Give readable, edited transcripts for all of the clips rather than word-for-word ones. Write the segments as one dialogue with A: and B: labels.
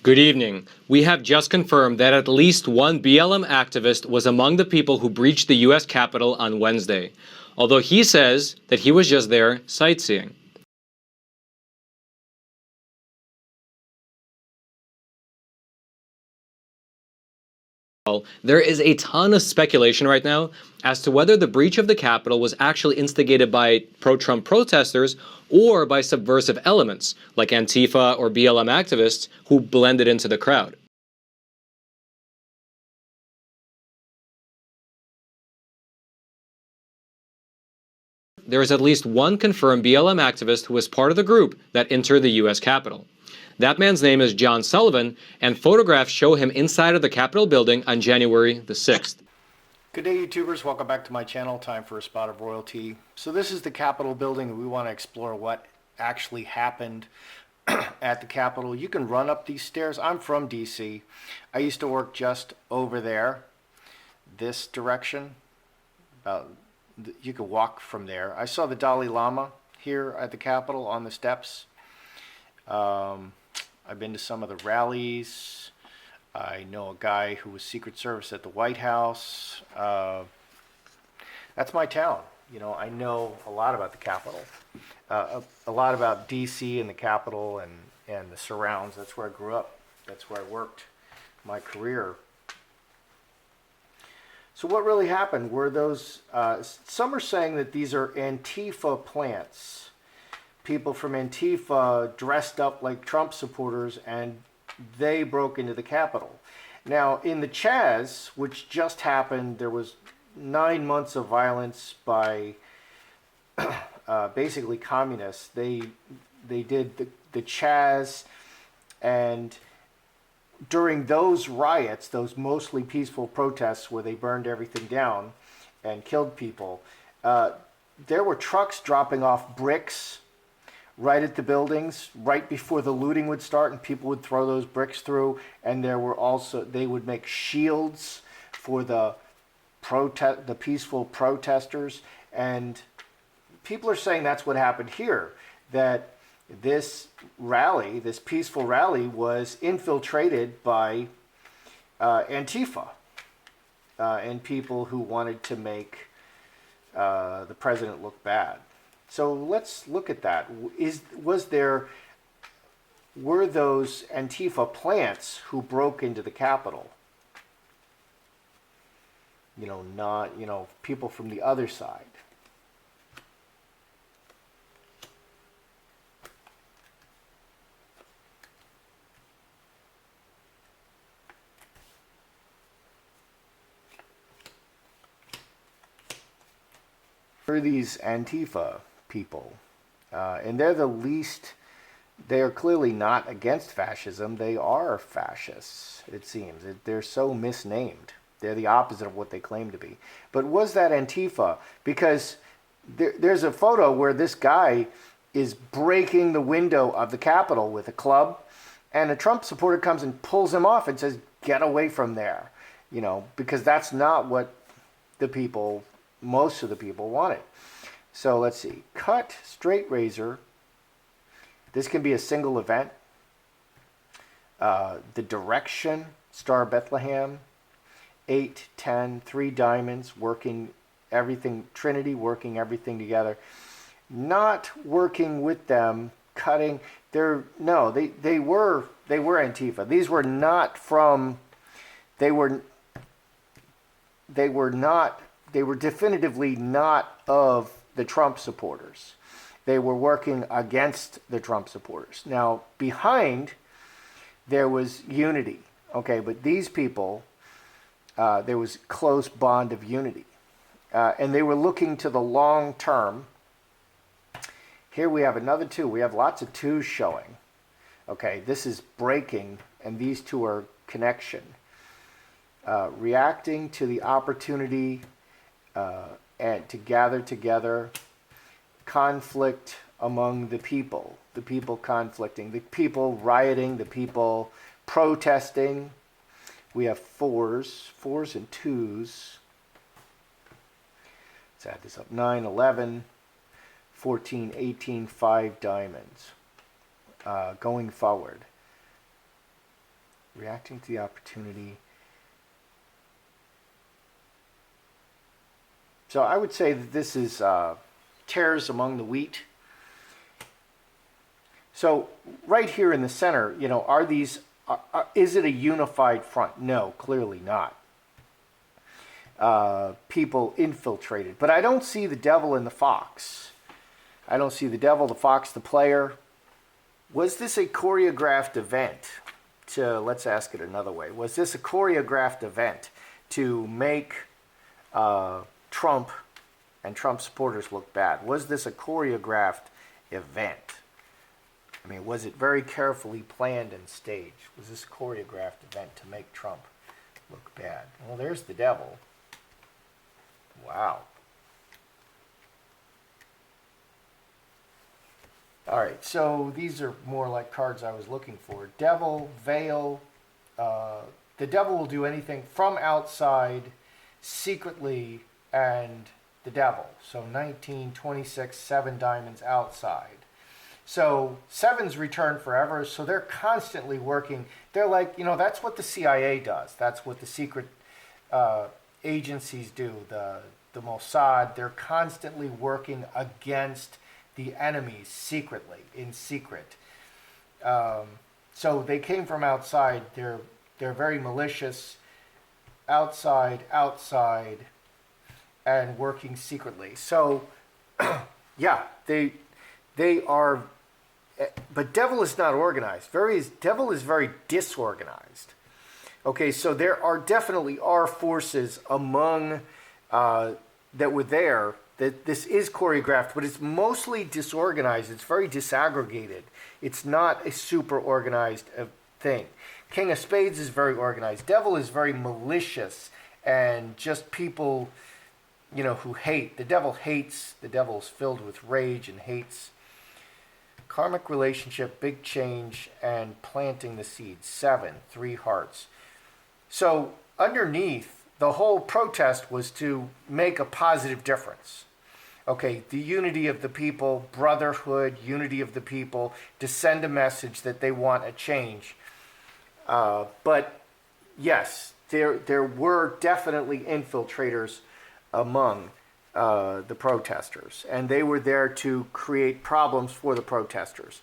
A: Good evening. We have just confirmed that at least one BLM activist was among the people who breached the U.S. Capitol on Wednesday, although he says that he was just there sightseeing. There is a ton of speculation right now as to whether the breach of the Capitol was actually instigated by pro-Trump protesters or by subversive elements like Antifa or BLM activists who blended into the crowd. There is at least one confirmed BLM activist who was part of the group that entered the U.S. Capitol. That man's name is John Sullivan, and photographs show him inside of the Capitol building on January the 6th.
B: Good day, YouTubers. Welcome back to my channel. Time for a spot of royalty. So this is the Capitol building, and we want to explore what actually happened at the Capitol. You can run up these stairs. I'm from DC. I used to work just over there, this direction. You could walk from there. I saw the Dalai Lama here at the Capitol on the steps. I've been to some of the rallies. I know a guy who was Secret Service at the White House. That's my town. You know, I know a lot about the Capitol, a lot about DC and the Capitol and the surrounds. That's where I grew up. That's where I worked my career. So what really happened were those, some are saying that these are Antifa plants. People from Antifa dressed up like Trump supporters, and they broke into the Capitol. Now, in the Chaz, which just happened, there was 9 months of violence by basically communists. They did the Chaz, and during those riots, those mostly peaceful protests where they burned everything down and killed people, there were trucks dropping off bricks right at the buildings right before the looting would start, and people would throw those bricks through. And there were also, they would make shields for the peaceful protesters. And people are saying that's what happened here, that this rally, this peaceful rally, was infiltrated by Antifa and people who wanted to make the president look bad. So let's look at that. Were those Antifa plants who broke into the Capitol? You know, not, you know, people from the other side. Are these Antifa people? And they're the least, they are clearly not against fascism. They are fascists, it seems. They're so misnamed. They're the opposite of what they claim to be. But was that Antifa? Because there's a photo where this guy is breaking the window of the Capitol with a club, and a Trump supporter comes and pulls him off and says, "Get away from there." You know, because that's not what the people, most of the people, wanted. So let's see. Cut, straight razor. This can be a single event. The direction, Star Bethlehem. 8, 10, 3 diamonds, working everything, Trinity working everything together. Not working with them, cutting. They were Antifa. These were not from, they were definitively not of the Trump supporters. They were working against the Trump supporters. Now, behind, there was unity. Okay, but these people, there was close bond of unity. And they were looking to the long term. Here we have another 2. We have lots of 2s showing. Okay, this is breaking, and these 2 are connection. Reacting to the opportunity and to gather together, conflict among the people conflicting, the people rioting, the people protesting. We have 4s and 2s. Let's add this up. 9, 11, 14, 18, 5 diamonds. Going forward. Reacting to the opportunity. So I would say that this is tares among the wheat. So right here in the center, are these, is it a unified front? No, clearly not. People infiltrated. But I don't see the devil and the fox. I don't see the devil, the fox, the player. Was this a choreographed event? Let's ask it another way. Was this a choreographed event to make Trump and Trump supporters look bad? Was this a choreographed event? I mean, was it very carefully planned and staged? Was this a choreographed event to make Trump look bad? Well, there's the devil. Wow. All right, so these are more like cards I was looking for. Devil, veil. The devil will do anything from outside, secretly, and the devil. So 19, 26, 7 diamonds outside. So sevens return forever, so they're constantly working. They're like, that's what the CIA does. That's what the secret agencies do, the Mossad. They're constantly working against the enemies secretly, in secret. So they came from outside. They're very malicious, outside, and working secretly. So, yeah, they are. But devil is not organized. Devil is very disorganized. Okay, so there definitely are forces among that were there. That this is choreographed, but it's mostly disorganized. It's very disaggregated. It's not a super organized thing. King of Spades is very organized. Devil is very malicious and just people, who hate. The devil hates. The devil is filled with rage and hates. Karmic relationship, big change, and planting the seeds. 7, 3 hearts. So underneath, the whole protest was to make a positive difference. Okay, the unity of the people, brotherhood, unity of the people, to send a message that they want a change. But yes, there were definitely infiltrators among the protesters, and they were there to create problems for the protesters.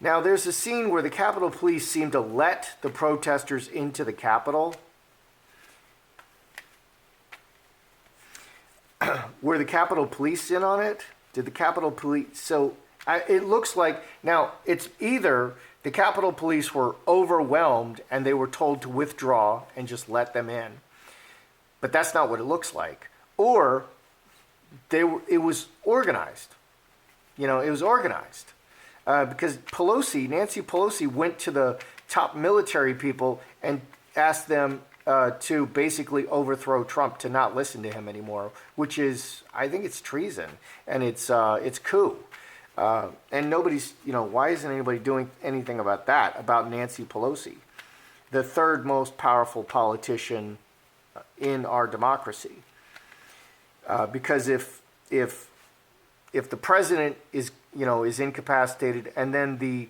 B: Now, there's a scene where the Capitol Police seem to let the protesters into the Capitol. Were the Capitol Police in on it? Did the Capitol Police... So it looks like... Now, it's either the Capitol Police were overwhelmed and they were told to withdraw and just let them in. But that's not what it looks like. Or it was organized. It was organized. Because Nancy Pelosi went to the top military people and asked them to basically overthrow Trump, to not listen to him anymore, which is, I think it's treason, and it's coup. And nobody's, why isn't anybody doing anything about that, about Nancy Pelosi, the third most powerful politician in our democracy? Because if the president is incapacitated, and then the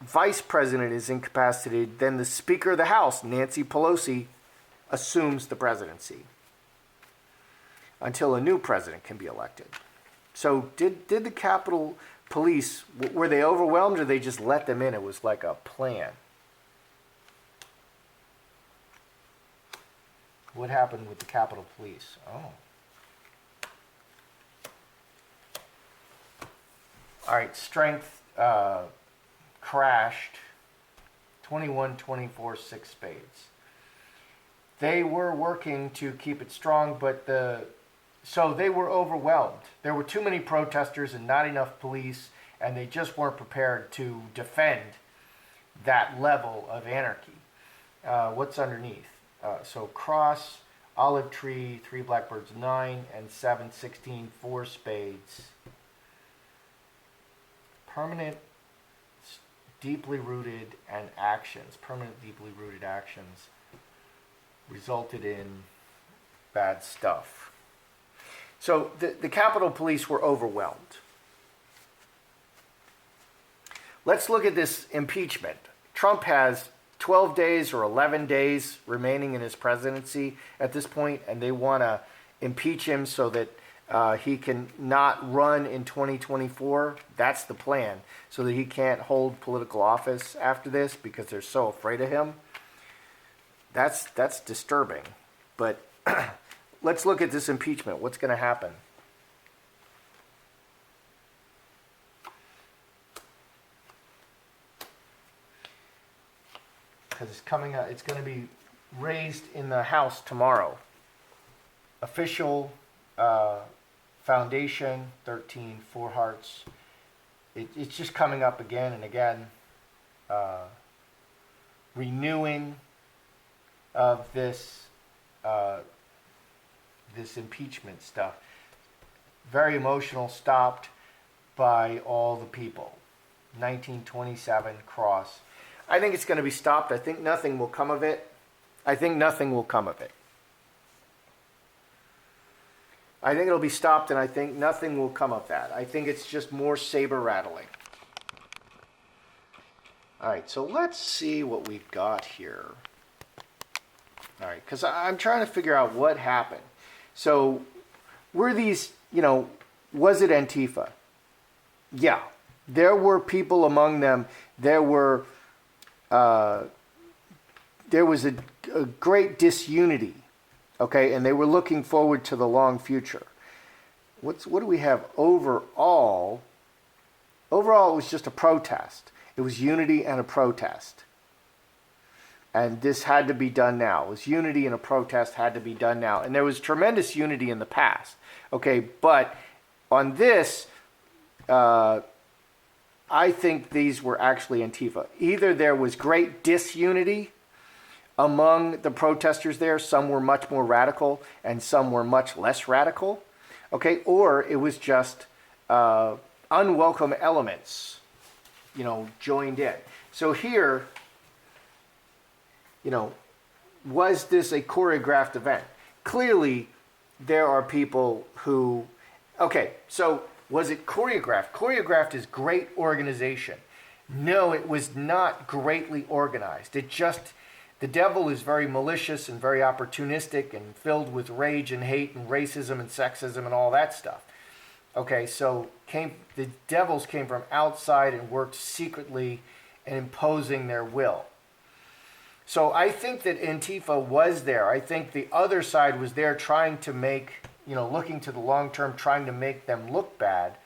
B: vice president is incapacitated, then the Speaker of the House, Nancy Pelosi, assumes the presidency until a new president can be elected. So did the Capitol Police, were they overwhelmed, or they just let them in? It was like a plan. What happened with the Capitol Police? Oh. All right, strength crashed. 21, 24, 6 spades. They were working to keep it strong, but so they were overwhelmed. There were too many protesters and not enough police, and they just weren't prepared to defend that level of anarchy. What's underneath? So cross, olive tree, 3 blackbirds, 9, and 7, 16, 4 spades. Permanent, deeply rooted, and actions. Permanent, deeply rooted actions resulted in bad stuff. So the Capitol Police were overwhelmed. Let's look at this impeachment. Trump has 12 days or 11 days remaining in his presidency at this point, and they want to impeach him so that he can not run in 2024. That's the plan, so that he can't hold political office after this because they're so afraid of him. That's disturbing. But let's look at this impeachment. What's going to happen? Because it's coming out, it's going to be raised in the House tomorrow. Official foundation, 13, 4 hearts. It's just coming up again and again. Renewing of this this impeachment stuff. Very emotional, stopped by all the people. 1927 cross. I think it's going to be stopped. I think nothing will come of it. I think nothing will come of it. I think it'll be stopped, and I think nothing will come of that. I think it's just more saber rattling. All right, so let's see what we've got here. All right, because I'm trying to figure out what happened. So were these, was it Antifa? Yeah, there were people among them. There was a great disunity, okay, and they were looking forward to the long future. What do we have overall? Overall, it was just a protest. It was unity and a protest. And this had to be done now. It was unity and a protest had to be done now. And there was tremendous unity in the past. Okay, but on this, I think these were actually Antifa. Either there was great disunity among the protesters there, some were much more radical and some were much less radical, okay, or it was just unwelcome elements, joined in. So here, was this a choreographed event? Clearly, there are people who, okay, so was it choreographed? Choreographed is great organization. No, it was not greatly organized. The devil is very malicious and very opportunistic and filled with rage and hate and racism and sexism and all that stuff. Okay, so the devils came from outside and worked secretly and imposing their will. So I think that Antifa was there. I think the other side was there trying to make, looking to the long term, trying to make them look bad,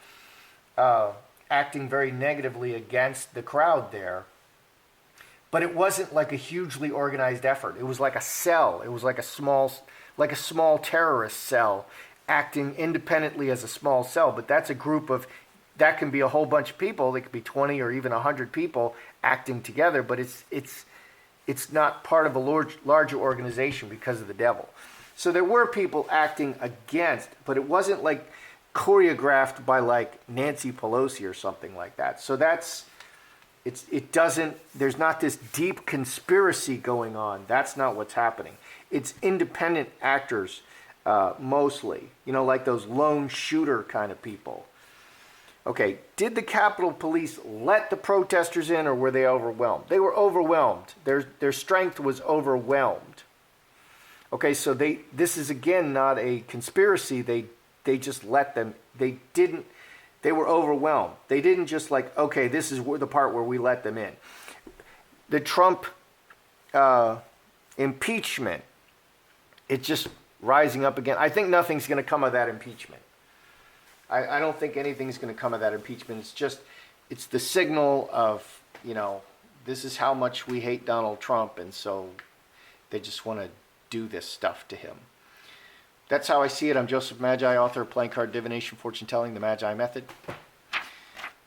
B: acting very negatively against the crowd there. But it wasn't like a hugely organized effort. It was like a cell. It was like a small terrorist cell acting independently as a small cell. But that's a group of, that can be a whole bunch of people. They could be 20 or even 100 people acting together. But it's not part of a larger organization because of the devil. So there were people acting against, but it wasn't like choreographed by like Nancy Pelosi or something like that. So there's not this deep conspiracy going on. That's not what's happening. It's independent actors mostly, like those lone shooter kind of people. Okay, did the Capitol Police let the protesters in, or were they overwhelmed? They were overwhelmed. Their strength was overwhelmed. Okay, so this is again not a conspiracy. They just let them. They were overwhelmed. They didn't just like, okay, this is the part where we let them in. The Trump impeachment, it's just rising up again. I think nothing's going to come of that impeachment. I don't think anything's going to come of that impeachment. It's the signal of, this is how much we hate Donald Trump, and so they just want to do this stuff to him. That's how I see it. I'm Joseph Magi, author of Playing Card Divination, Fortune Telling, The Magi Method.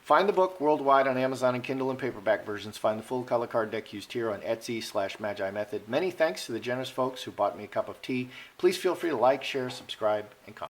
B: Find the book worldwide on Amazon and Kindle and paperback versions. Find the full color card deck used here on Etsy/Magi Method. Many thanks to the generous folks who bought me a cup of tea. Please feel free to like, share, subscribe, and comment.